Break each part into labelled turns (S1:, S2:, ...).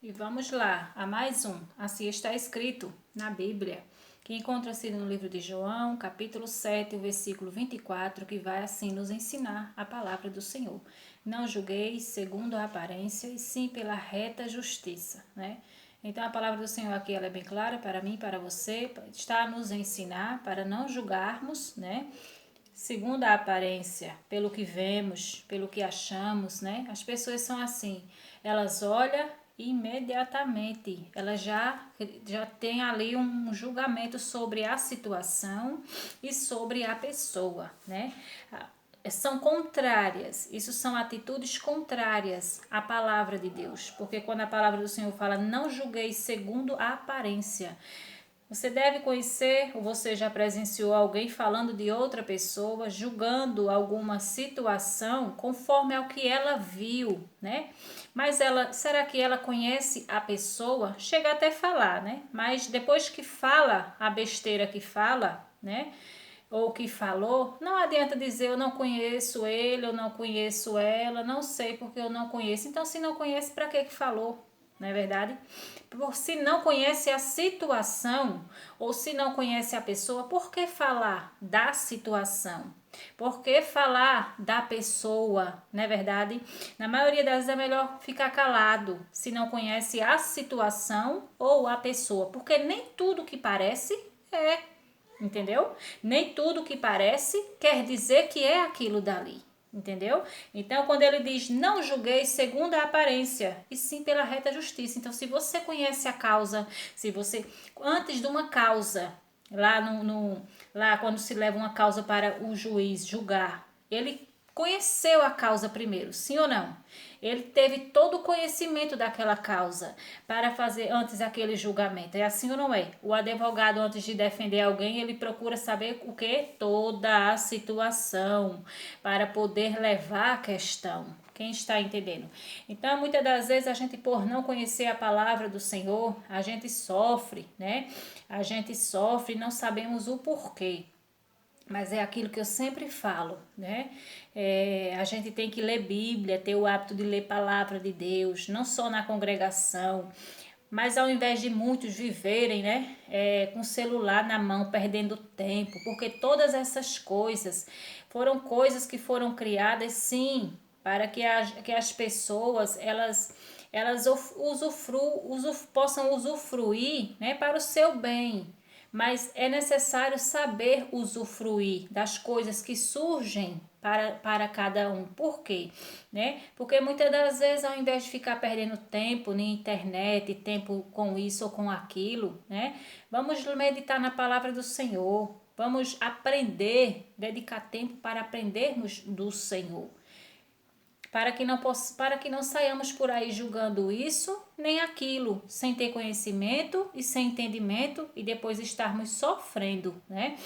S1: E vamos lá, a mais um. Assim está escrito na Bíblia, que encontra-se no livro de João, capítulo 7, o versículo 24, que vai assim nos ensinar a palavra do Senhor. Não julgueis segundo a aparência, e sim pela reta justiça, né? Então a palavra do Senhor aqui ela é bem clara para mim, para você, está a nos ensinar para não julgarmos, né? Segundo a aparência, pelo que vemos, pelo que achamos, né? As pessoas são assim, elas olham e imediatamente, elas já têm ali um julgamento sobre a situação e sobre a pessoa, né? São contrárias, isso são atitudes contrárias à palavra de Deus, porque quando a palavra do Senhor fala, não julgueis segundo a aparência, você deve conhecer ou você já presenciou alguém falando de outra pessoa, julgando alguma situação conforme ao que ela viu, né? Mas será que ela conhece a pessoa? Chega até falar, né? Mas depois que fala a besteira que fala, né? Ou que falou, não adianta dizer eu não conheço ele, eu não conheço ela, não sei porque eu não conheço. Então, se não conhece, para que falou? Não é verdade? Por se não conhece a situação ou se não conhece a pessoa, por que falar da situação? Por que falar da pessoa, não é verdade? Na maioria das vezes é melhor ficar calado se não conhece a situação ou a pessoa, porque nem tudo que parece é, entendeu? Nem tudo que parece quer dizer que é aquilo dali. Entendeu? Então, quando ele diz não julguei segundo a aparência, e sim pela reta justiça. Então, se você conhece a causa, se você, antes de uma causa, lá quando se leva uma causa para o juiz julgar, ele conheceu a causa primeiro, sim ou não? Ele teve todo o conhecimento daquela causa para fazer antes aquele julgamento. É assim ou não é? O advogado, antes de defender alguém, ele procura saber o que? Toda a situação para poder levar a questão. Quem está entendendo? Então, muitas das vezes a gente, por não conhecer a palavra do Senhor, a gente sofre, né? A gente sofre e não sabemos o porquê. Mas é aquilo que eu sempre falo, né? A gente tem que ler Bíblia, ter o hábito de ler palavra de Deus, não só na congregação, mas ao invés de muitos viverem, né, com o celular na mão, perdendo tempo, porque todas essas coisas foram coisas que foram criadas, sim, para que as pessoas, elas possam usufruir, né, para o seu bem, mas é necessário saber usufruir das coisas que surgem para cada um. Por quê? Né? Porque muitas das vezes, ao invés de ficar perdendo tempo na internet, tempo com isso ou com aquilo, né? Vamos meditar na palavra do Senhor. Vamos aprender, dedicar tempo para aprendermos do Senhor para que não saiamos por aí julgando isso nem aquilo, sem ter conhecimento e sem entendimento e depois estarmos sofrendo, né?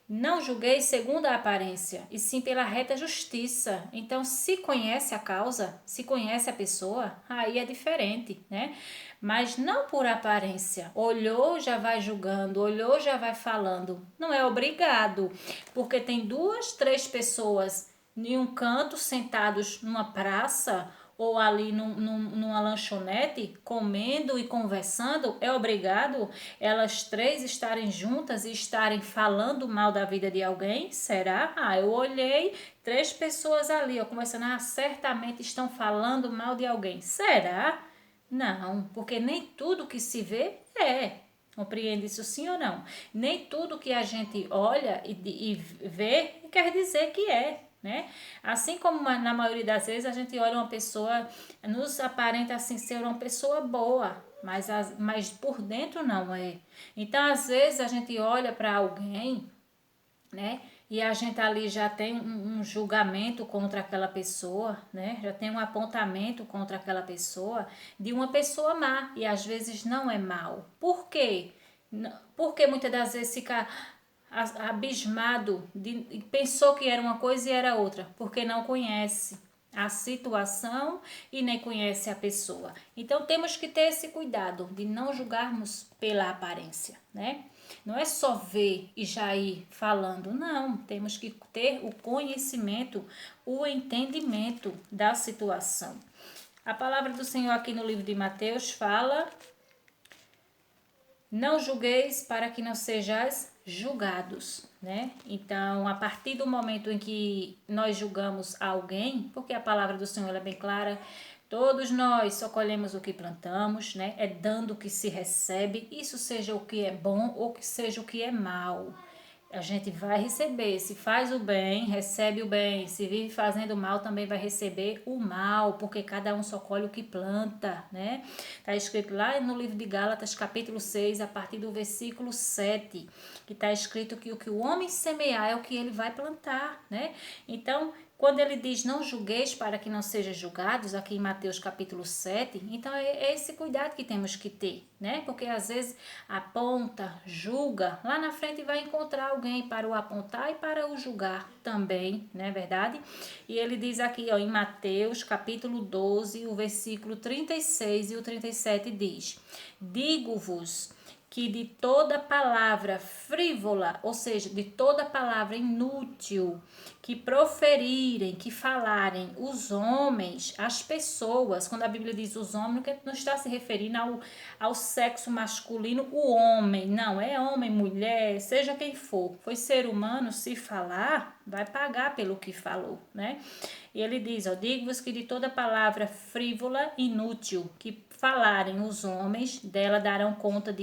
S1: Não julguei segundo a aparência, e sim pela reta justiça. Então, se conhece a causa, se conhece a pessoa, aí é diferente, né? Mas não por aparência. Olhou, já vai julgando, olhou, já vai falando. Não é obrigado, porque tem duas, três pessoas em um canto, sentados numa praça ou ali numa lanchonete, comendo e conversando, é obrigado elas três estarem juntas e estarem falando mal da vida de alguém? Será? Eu olhei, três pessoas ali, ó, conversando, certamente estão falando mal de alguém. Será? Não, porque nem tudo que se vê é. Compreende isso sim ou não? Nem tudo que a gente olha e vê quer dizer que é, né? Assim como na maioria das vezes a gente olha uma pessoa, nos aparenta assim ser uma pessoa boa, mas por dentro não é. Então, às vezes a gente olha para alguém, né? E a gente ali já tem um julgamento contra aquela pessoa, né? Já tem um apontamento contra aquela pessoa de uma pessoa má e às vezes não é mal. Por quê? Porque muitas das vezes fica abismado, pensou que era uma coisa e era outra, porque não conhece a situação e nem conhece a pessoa. Então temos que ter esse cuidado de não julgarmos pela aparência, né? Não é só ver e já ir falando, não. Temos que ter o conhecimento, o entendimento da situação. A palavra do Senhor aqui no livro de Mateus fala: não julgueis para que não sejais julgados, né? Então, a partir do momento em que nós julgamos alguém, porque a palavra do Senhor é bem clara, todos nós só colhemos o que plantamos, né? É dando o que se recebe, isso seja o que é bom ou que seja o que é mal. A gente vai receber, se faz o bem, recebe o bem, se vive fazendo o mal, também vai receber o mal, porque cada um só colhe o que planta, né? Está escrito lá no livro de Gálatas, capítulo 6, a partir do versículo 7, que está escrito que o que o homem semear é o que ele vai plantar, né? Então, quando ele diz não julgueis para que não sejam julgados, aqui em Mateus capítulo 7, então é esse cuidado que temos que ter, né? Porque às vezes aponta, julga, lá na frente vai encontrar alguém para o apontar e para o julgar também, não é verdade? E ele diz aqui, ó, em Mateus capítulo 12, o versículo 36 e o 37 diz: digo-vos que de toda palavra frívola, ou seja, de toda palavra inútil que proferirem, que falarem os homens, as pessoas, quando a Bíblia diz os homens, não está se referindo ao sexo masculino, o homem, não, é homem, mulher, seja quem for, foi ser humano, se falar, vai pagar pelo que falou, né? E ele diz, ó, digo-vos que de toda palavra frívola, inútil, que falarem os homens, dela darão conta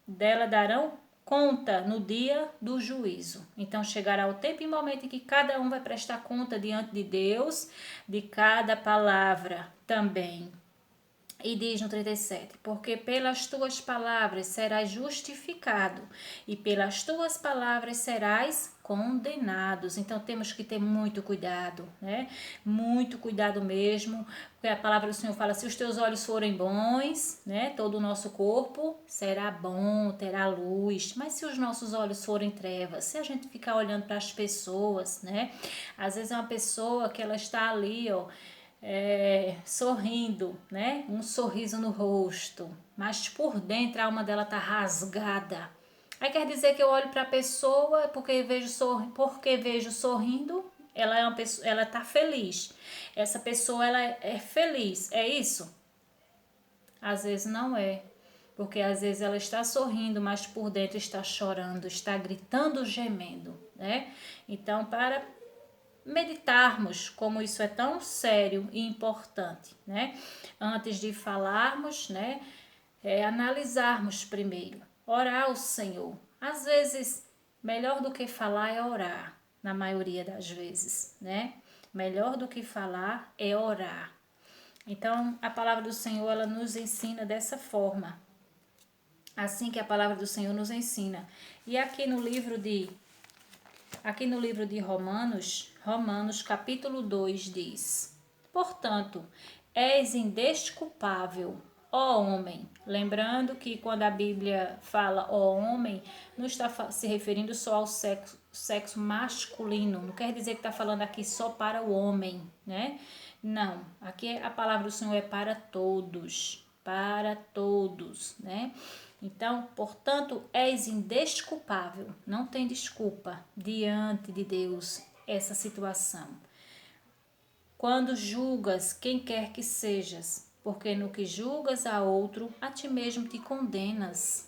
S1: dela darão conta no dia do juízo. Então chegará o tempo e momento em que cada um vai prestar conta diante de Deus de cada palavra também. E diz no 37, porque pelas tuas palavras serás justificado e pelas tuas palavras serás condenados. Então temos que ter muito cuidado, né? Muito cuidado mesmo, porque a palavra do Senhor fala, se os teus olhos forem bons, né? Todo o nosso corpo será bom, terá luz. Mas se os nossos olhos forem trevas, se a gente ficar olhando para as pessoas, né? Às vezes é uma pessoa que ela está ali, ó, sorrindo, né? Um sorriso no rosto, mas por dentro a alma dela tá rasgada. Aí quer dizer que eu olho para a pessoa porque vejo sorrindo, ela é uma pessoa, ela tá feliz. Essa pessoa ela é feliz, é isso? Às vezes não é. Porque às vezes ela está sorrindo, mas por dentro está chorando, está gritando, gemendo, né? Então, para meditarmos como isso é tão sério e importante, né? Antes de falarmos, né? Analisarmos primeiro, orar ao Senhor. Às vezes, melhor do que falar é orar, na maioria das vezes, né? Melhor do que falar é orar. Então, a palavra do Senhor, ela nos ensina dessa forma. Assim que a palavra do Senhor nos ensina. E aqui no livro de Romanos capítulo 2 diz: portanto, és indesculpável, ó homem. Lembrando que quando a Bíblia fala ó homem, não está se referindo só ao sexo masculino. Não quer dizer que está falando aqui só para o homem, né? Não, aqui a palavra do Senhor é para todos, né? Então, portanto, és indesculpável, não tem desculpa diante de Deus essa situação. Quando julgas quem quer que sejas, porque no que julgas a outro, a ti mesmo te condenas,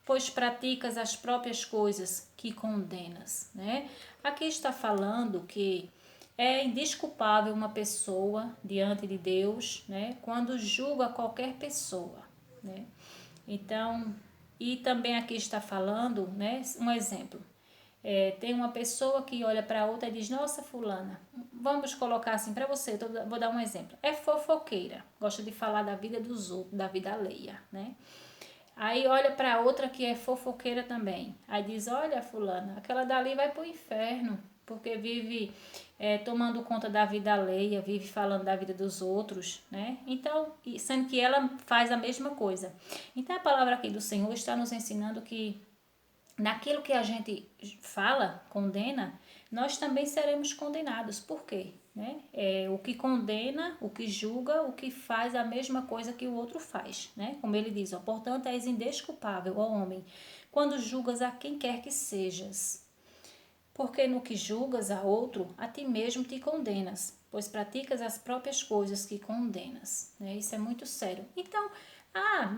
S1: pois praticas as próprias coisas que condenas, né? Aqui está falando que é indesculpável uma pessoa diante de Deus, né? Quando julga qualquer pessoa, né? Então, e também aqui está falando, né? Um exemplo. Tem uma pessoa que olha para outra e diz, nossa, fulana, vamos colocar assim para você, vou dar um exemplo. É fofoqueira, gosta de falar da vida dos outros, da vida alheia, né? Aí olha para outra que é fofoqueira também. Aí diz, olha, fulana, aquela dali vai pro inferno, porque vive tomando conta da vida alheia, vive falando da vida dos outros, né? Então, sendo que ela faz a mesma coisa. Então, a palavra aqui do Senhor está nos ensinando que naquilo que a gente fala, condena, nós também seremos condenados. Por quê? Né? O que condena, o que julga, o que faz a mesma coisa que o outro faz. Né? Como ele diz, ó, portanto, és indesculpável, ó homem, quando julgas a quem quer que sejas. Porque no que julgas a outro, a ti mesmo te condenas. pois praticas as próprias coisas que condenas, né? Isso é muito sério. Então,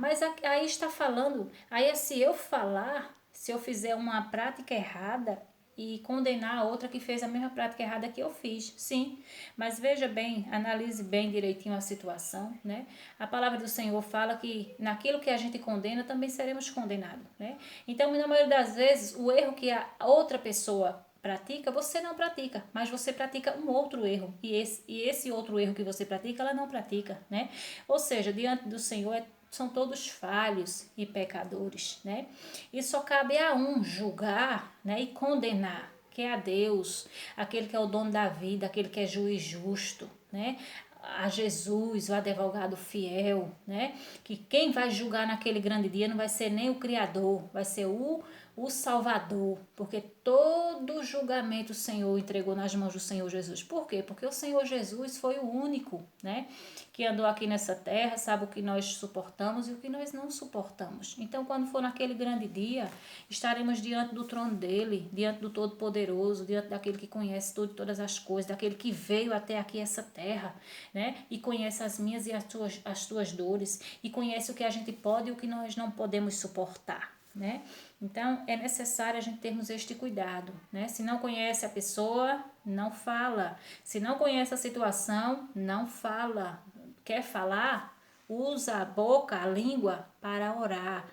S1: mas aí está falando, aí se eu falar, se eu fizer uma prática errada e condenar a outra que fez a mesma prática errada que eu fiz, sim, mas veja bem, analise bem direitinho a situação, né? A palavra do Senhor fala que naquilo que a gente condena também seremos condenados, né? Então, na maioria das vezes, o erro que a outra pessoa pratica, você não pratica, mas você pratica um outro erro, e esse outro erro que você pratica, ela não pratica, né? Ou seja, diante do Senhor são todos falhos e pecadores, né? E só cabe a um julgar, né, e condenar, que é a Deus, aquele que é o dono da vida, aquele que é juiz justo, né? A Jesus, o advogado fiel, né? Que quem vai julgar naquele grande dia não vai ser nem o Criador, vai ser o Salvador, porque todo julgamento o Senhor entregou nas mãos do Senhor Jesus. Por quê? Porque o Senhor Jesus foi o único, né, que andou aqui nessa terra, sabe o que nós suportamos e o que nós não suportamos. Então, quando for naquele grande dia, estaremos diante do trono dele, diante do Todo-Poderoso, diante daquele que conhece tudo, todas as coisas, daquele que veio até aqui essa terra, né, e conhece as minhas e as tuas dores, e conhece o que a gente pode e o que nós não podemos suportar, né? Então, é necessário a gente termos este cuidado, né? Se não conhece a pessoa, não fala. Se não conhece a situação, não fala. Quer falar? Usa a boca, a língua para orar.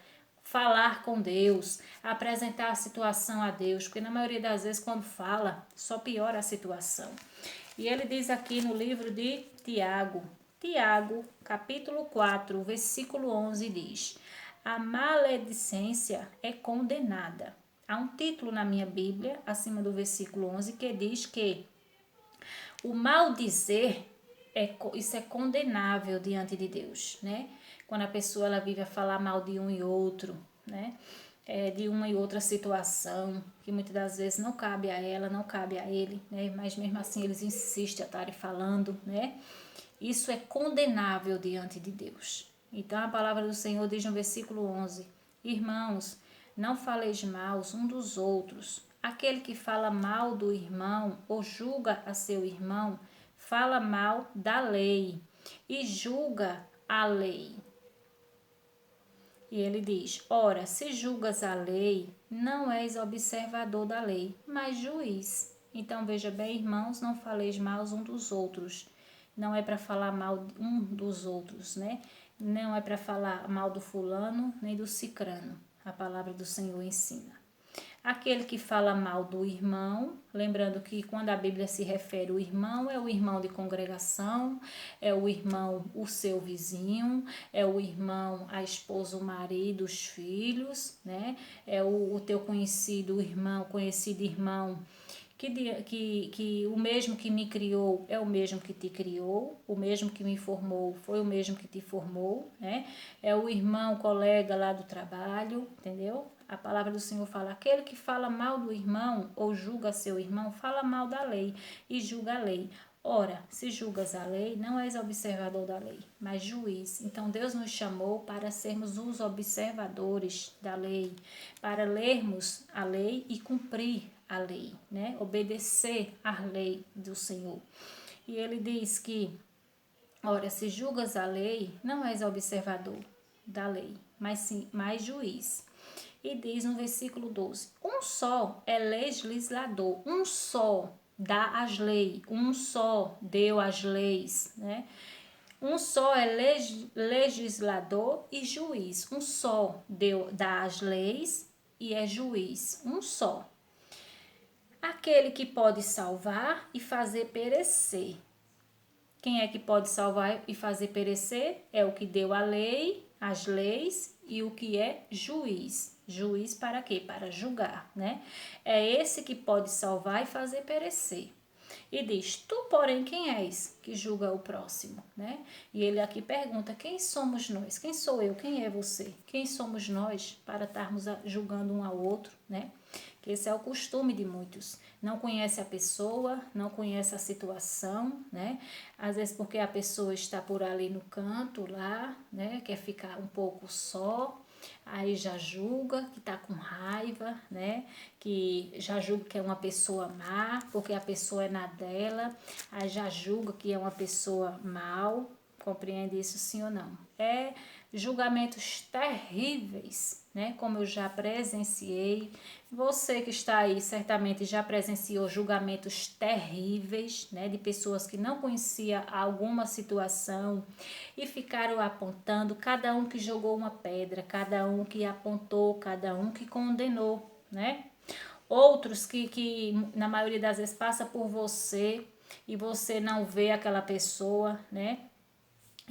S1: Falar com Deus, apresentar a situação a Deus, porque na maioria das vezes quando fala, só piora a situação. E ele diz aqui no livro de Tiago, capítulo 4, versículo 11 diz: a maledicência é condenada. Há um título na minha Bíblia, acima do versículo 11, que diz que o maldizer, isso é condenável diante de Deus, né? Quando a pessoa ela vive a falar mal de um e outro, né? De uma e outra situação, que muitas das vezes não cabe a ela, não cabe a ele, né? Mas mesmo assim eles insistem a estarem falando, né? Isso é condenável diante de Deus. Então a palavra do Senhor diz no versículo 11: irmãos, não faleis mal um dos outros. Aquele que fala mal do irmão ou julga a seu irmão, fala mal da lei e julga a lei. E ele diz: ora, se julgas a lei, não és observador da lei, mas juiz. Então veja bem, irmãos, não faleis mal um dos outros. Não é para falar mal um dos outros, né? Não é para falar mal do fulano nem do cicrano. A palavra do Senhor ensina. Aquele que fala mal do irmão, lembrando que quando a Bíblia se refere ao irmão, é o irmão de congregação, é o irmão, o seu vizinho, é o irmão, a esposa, o marido, os filhos, né? É o teu conhecido irmão, que o mesmo que me criou é o mesmo que te criou, o mesmo que me formou foi o mesmo que te formou, né? É o irmão, colega lá do trabalho, entendeu? A palavra do Senhor fala: aquele que fala mal do irmão ou julga seu irmão, fala mal da lei e julga a lei. Ora, se julgas a lei, não és observador da lei, mas juiz. Então Deus nos chamou para sermos os observadores da lei, para lermos a lei e cumprir a lei, né? Obedecer à lei do Senhor. E ele diz que, ora, se julgas a lei, não és observador da lei, mas sim, mais juiz. E diz no versículo 12: um só é legislador, um só dá as leis, um só deu as leis, né? Um só é legislador e juiz, um só dá as leis e é juiz, um só. Aquele que pode salvar e fazer perecer. Quem é que pode salvar e fazer perecer? É o que deu a lei, as leis e o que é juiz. Juiz para quê? Para julgar, né? É esse que pode salvar e fazer perecer. E diz: tu, porém, quem és que julga o próximo, né? E ele aqui pergunta: quem somos nós? Quem sou eu? Quem é você? Quem somos nós para estarmos julgando um ao outro, né? Que esse é o costume de muitos. Não conhece a pessoa, não conhece a situação, né? Às vezes porque a pessoa está por ali no canto, lá, né? Quer ficar um pouco só, Aí já julga que tá com raiva, né? Que já julga que é uma pessoa má, porque a pessoa é na dela. Aí já julga que é uma pessoa mal. Compreende isso, sim ou não? É julgamentos terríveis, né? Como eu já presenciei. Você que está aí certamente já presenciou julgamentos terríveis, né? De pessoas que não conhecia alguma situação e ficaram apontando, cada um que jogou uma pedra, cada um que apontou, cada um que condenou, né? Outros que na maioria das vezes passa por você e você não vê aquela pessoa, né?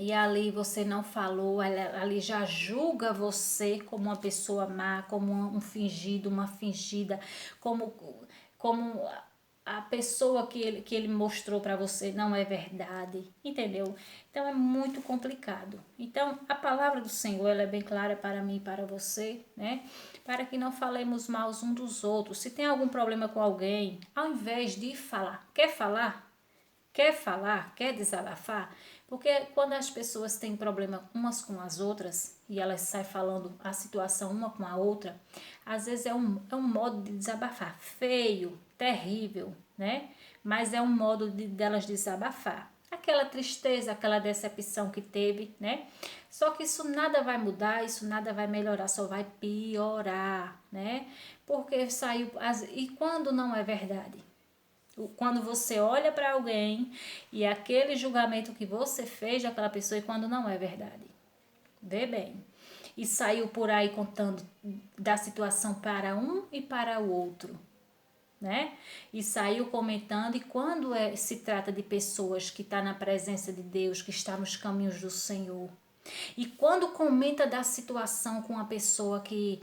S1: E ali você não falou, ali já julga você como uma pessoa má, como um fingido, uma fingida, como a pessoa que ele mostrou para você não é verdade, entendeu? Então é muito complicado. Então a palavra do Senhor ela é bem clara para mim e para você, né? Para que não falemos mal uns dos outros. Se tem algum problema com alguém, ao invés de falar, quer falar, quer desabafar, porque quando as pessoas têm problema umas com as outras e elas saem falando a situação uma com a outra, às vezes é um modo de desabafar feio, terrível, né? Mas é um modo delas desabafar. Aquela tristeza, aquela decepção que teve, né? Só que isso nada vai mudar, isso nada vai melhorar, só vai piorar, né? Porque saiu. E quando não é verdade? Quando você olha para alguém e aquele julgamento que você fez daquela pessoa e quando não é verdade. Vê bem. E saiu por aí contando da situação para um e para o outro, né? E saiu comentando e quando se trata de pessoas que estão na presença de Deus, que está nos caminhos do Senhor. E quando comenta da situação com uma pessoa que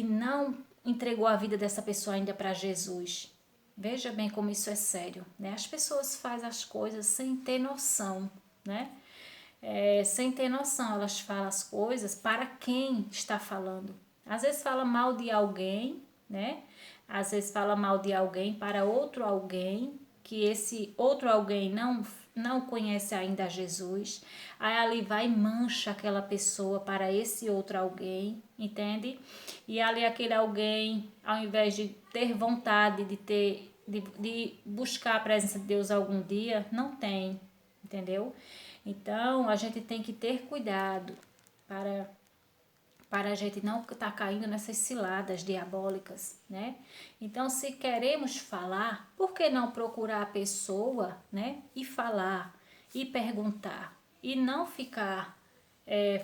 S1: não entregou a vida dessa pessoa ainda para Jesus. Veja bem como isso é sério, né? As pessoas fazem as coisas sem ter noção, né? Sem ter noção, elas falam as coisas para quem está falando. Às vezes fala mal de alguém, né? Às vezes fala mal de alguém para outro alguém, que esse outro alguém não conhece ainda Jesus. Aí ali vai e mancha aquela pessoa para esse outro alguém, entende? E ali aquele alguém, ao invés de ter vontade de buscar a presença de Deus algum dia, não tem, entendeu? Então, a gente tem que ter cuidado para a gente não estar caindo nessas ciladas diabólicas, né? Então, se queremos falar, por que não procurar a pessoa, né? E falar, e perguntar, e não ficar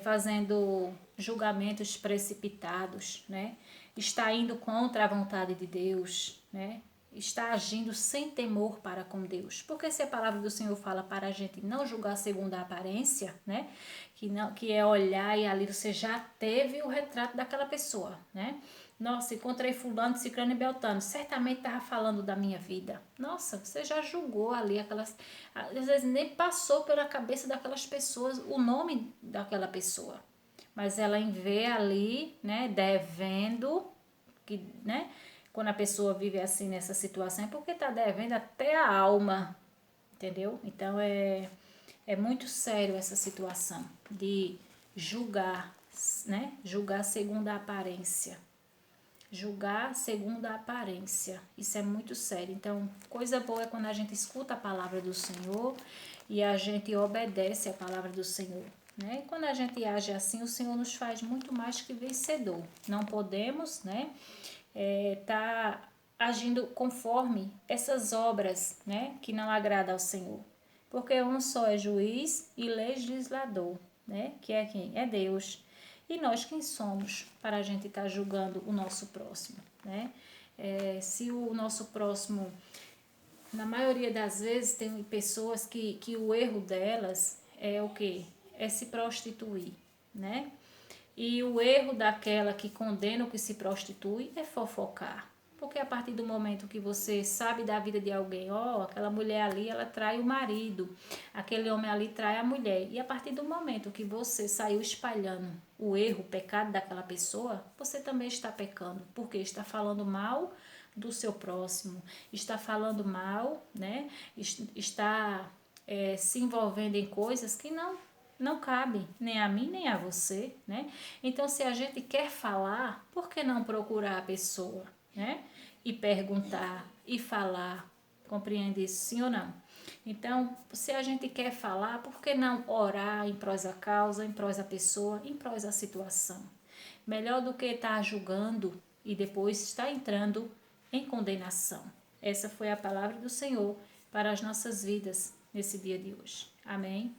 S1: fazendo julgamentos precipitados, né? Está indo contra a vontade de Deus, né? Está agindo sem temor para com Deus. Porque se a palavra do Senhor fala para a gente não julgar segundo a aparência, né? Que é olhar e ali você já teve o retrato daquela pessoa, né? Nossa, encontrei fulano, ciclano e beltrano. Certamente estava falando da minha vida. Nossa, você já julgou ali aquelas... Às vezes nem passou pela cabeça daquelas pessoas o nome daquela pessoa. Mas ela em ver ali, né, devendo, que, né? Quando a pessoa vive assim nessa situação é porque está devendo até a alma, entendeu? Então é muito sério essa situação de julgar, né? Julgar segundo a aparência. Julgar segundo a aparência. Isso é muito sério. Então, coisa boa é quando a gente escuta a palavra do Senhor e a gente obedece a palavra do Senhor. Né? E quando a gente age assim, o Senhor nos faz muito mais que vencedor. Não podemos, né? Tá agindo conforme essas obras, né, que não agradam ao Senhor. Porque um só é juiz e legislador, né, que é quem? É Deus. E nós quem somos para a gente estar julgando o nosso próximo, né? Se o nosso próximo, na maioria das vezes, tem pessoas que o erro delas é o quê? É se prostituir, né? E o erro daquela que condena o que se prostitui é fofocar. Porque a partir do momento que você sabe da vida de alguém, aquela mulher ali, ela trai o marido, aquele homem ali trai a mulher. E a partir do momento que você saiu espalhando o erro, o pecado daquela pessoa, você também está pecando, porque está falando mal do seu próximo, está falando mal, né? Está se envolvendo em coisas que não cabe nem a mim nem a você, né? Então, se a gente quer falar, por que não procurar a pessoa, né? E perguntar e falar, compreende isso, sim ou não? Então, se a gente quer falar, por que não orar em prós da causa, em prós da pessoa, em prós da situação? Melhor do que estar julgando e depois estar entrando em condenação. Essa foi a palavra do Senhor para as nossas vidas nesse dia de hoje. Amém?